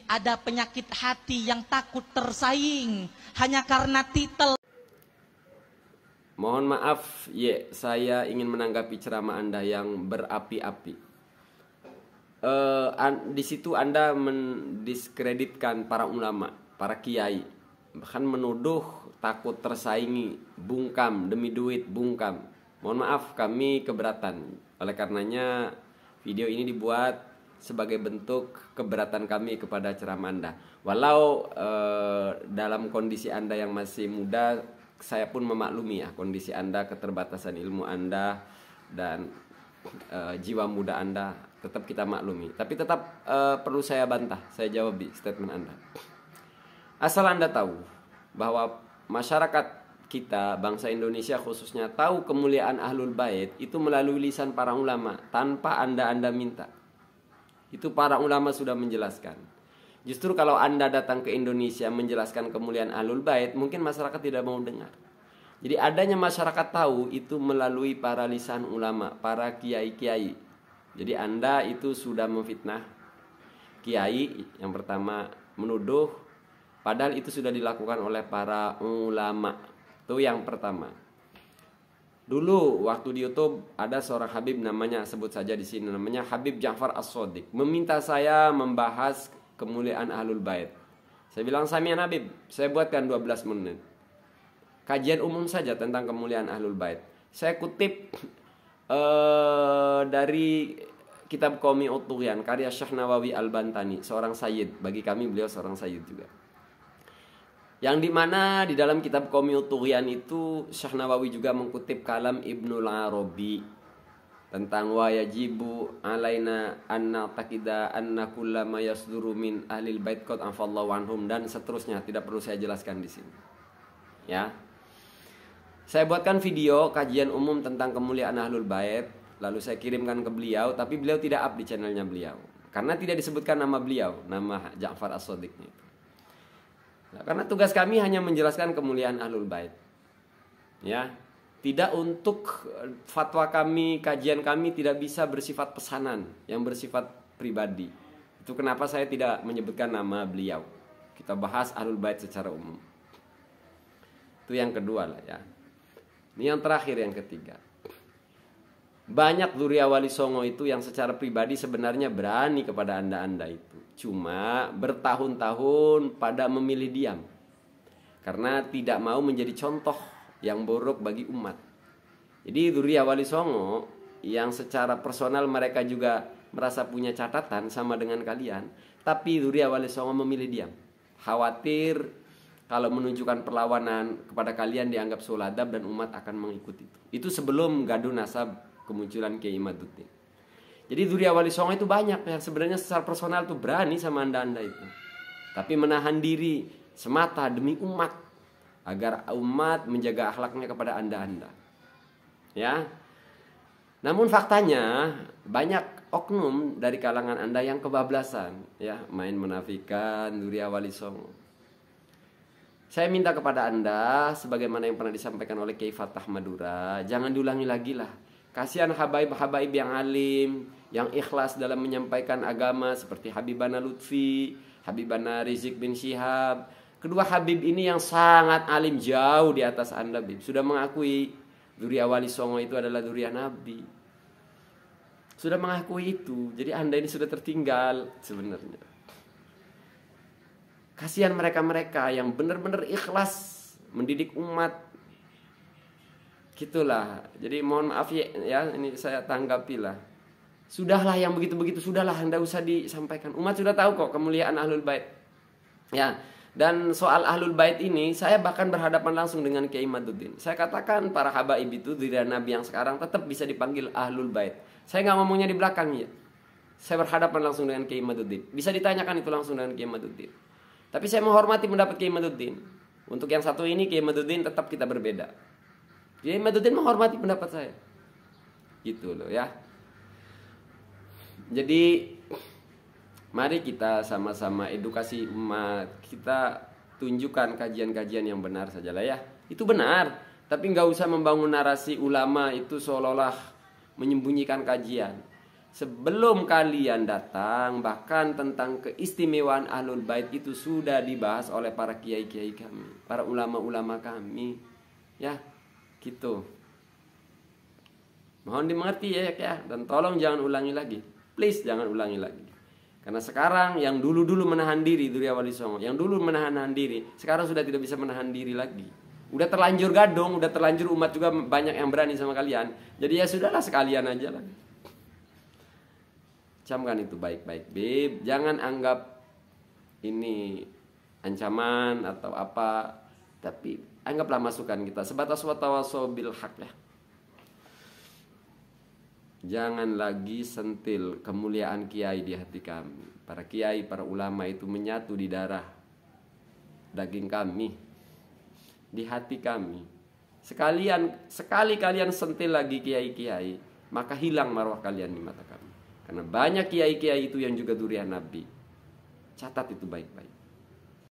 Ada penyakit hati yang takut tersaing hanya karena titel. Mohon maaf, saya ingin menanggapi ceramah Anda yang berapi-api. Di situ Anda mendiskreditkan para ulama, para kiai, bahkan menuduh takut tersaingi, bungkam demi duit, bungkam. Mohon maaf, kami keberatan. Oleh karenanya video ini dibuat sebagai bentuk keberatan kami kepada ceramah Anda. Walau dalam kondisi Anda yang masih muda, saya pun memaklumi ya kondisi Anda, keterbatasan ilmu Anda dan jiwa muda Anda, tetap kita maklumi. Tapi tetap perlu saya bantah, saya jawab di statement Anda. Asal Anda tahu bahwa masyarakat kita, bangsa Indonesia khususnya, tahu kemuliaan Ahlul Bait itu melalui lisan para ulama tanpa Anda minta. Itu para ulama sudah menjelaskan. Justru kalau Anda datang ke Indonesia menjelaskan kemuliaan Ahlul Bait, mungkin masyarakat tidak mau dengar. Jadi adanya masyarakat tahu itu melalui para lisan ulama, para kiai-kiai. Jadi Anda itu sudah memfitnah kiai, yang pertama menuduh, padahal itu sudah dilakukan oleh para ulama. Itu yang pertama. Dulu waktu di YouTube ada seorang Habib, namanya sebut saja di sini, namanya Habib Ja'far As-Shadiq, meminta saya membahas kemuliaan Ahlul Bait. Saya bilang, Samian Habib, saya buatkan 12 menit kajian umum saja tentang kemuliaan Ahlul Bait. Saya kutip dari kitab Qaumi Ut-Tughyan karya Syekh Nawawi Al-Bantani, seorang sayyid. Bagi kami beliau seorang sayyid juga. Yang dimana di dalam kitab Qaumi Ut-Tughyan itu Syekh Nawawi juga mengutip kalam Ibnul Arabi tentang wa yajibu alaina anna taqida anna kullama yasduru min ahlil bait qad afallahu anhum, dan seterusnya, tidak perlu saya jelaskan di sini. Ya. Saya buatkan video kajian umum tentang kemuliaan Ahlul Bait, lalu saya kirimkan ke beliau, tapi beliau tidak up di channelnya beliau karena tidak disebutkan nama beliau, nama Ja'far As-Shadiqnya itu. Nah, karena tugas kami hanya menjelaskan kemuliaan Ahlul Bait. Ya, tidak untuk fatwa kami, kajian kami tidak bisa bersifat pesanan yang bersifat pribadi. Itu kenapa saya tidak menyebutkan nama beliau. Kita bahas Ahlul Bait secara umum. Itu yang kedua lah ya. Ini yang terakhir, yang ketiga. Banyak Dzurriyyah Wali Songo itu yang secara pribadi sebenarnya berani kepada Anda itu. Cuma bertahun-tahun pada memilih diam. Karena tidak mau menjadi contoh yang buruk bagi umat. Jadi Dzurriyyah Wali Songo yang secara personal mereka juga merasa punya catatan sama dengan kalian, tapi Dzurriyyah Wali Songo memilih diam. Khawatir kalau menunjukkan perlawanan kepada kalian dianggap suladab dan umat akan mengikuti itu. Itu sebelum gaduh nasab kemunculan Kiai Imaduddin. Jadi Dzurriyyah Wali Songo itu banyak yang sebenarnya secara personal tuh berani sama anda itu, tapi menahan diri semata demi umat, agar umat menjaga akhlaknya kepada anda. Ya. Namun faktanya banyak oknum dari kalangan anda yang kebablasan, ya, main menafikan Dzurriyyah Wali Songo. Saya minta kepada anda, sebagaimana yang pernah disampaikan oleh Kiai Fatah Madura, jangan diulangi lagi lah. Kasihan habaib-habaib yang alim, yang ikhlas dalam menyampaikan agama, seperti Habibana Lutfi, Habibana Rizik bin Syihab. Kedua Habib ini yang sangat alim, jauh di atas anda, Bib. Sudah mengakui Dzurriyyah Wali Songo itu adalah dzurriyyah Nabi. Sudah mengakui itu. Jadi anda ini sudah tertinggal sebenarnya. Kasihan mereka-mereka yang benar-benar ikhlas mendidik umat. Gitulah. Jadi mohon maaf ya, ini saya tanggapi lah. Sudahlah yang begitu-begitu, sudahlah, anda usah disampaikan. Umat sudah tahu kok kemuliaan Ahlul Bait. Ya, dan soal Ahlul Bait ini saya bahkan berhadapan langsung dengan Kiai Imaduddin. Saya katakan para habaib itu dzurriyyah Nabi yang sekarang tetap bisa dipanggil Ahlul Bait. Saya nggak ngomongnya di belakang ya. Saya berhadapan langsung dengan Kiai Imaduddin. Bisa ditanyakan itu langsung dengan Kiai Imaduddin. Tapi saya menghormati pendapat Kiai Imaduddin. Untuk yang satu ini Kiai Imaduddin tetap kita berbeda. Kiai Imaduddin menghormati pendapat saya. Gitu loh ya. Jadi mari kita sama-sama edukasi umat. Kita tunjukkan kajian-kajian yang benar sajalah ya. Itu benar, tapi nggak usah membangun narasi ulama itu seolah-olah menyembunyikan kajian. Sebelum kalian datang, bahkan tentang keistimewaan Ahlul Bait itu sudah dibahas oleh para kiai-kiai kami, para ulama-ulama kami. Ya, gitu. Mohon dimengerti ya, dan tolong jangan ulangi lagi. Please jangan ulangi lagi. Karena sekarang yang dulu-dulu menahan diri Durya Wali Songo, yang dulu menahan diri, sekarang sudah tidak bisa menahan diri lagi. Udah terlanjur gadong, udah terlanjur umat juga banyak yang berani sama kalian. Jadi ya sudahlah sekalian aja lah. Camkan itu baik-baik, Beb. Jangan anggap ini ancaman atau apa, tapi anggaplah masukan kita sebatas watawasau bil haq ya. Jangan lagi sentil kemuliaan kiai di hati kami. Para kiai, para ulama itu menyatu di darah daging kami, di hati kami. Sekali kalian sentil lagi kiai-kiai, maka hilang marwah kalian di mata kami. Karena banyak kiai-kiai itu yang juga durian Nabi. Catat itu baik-baik.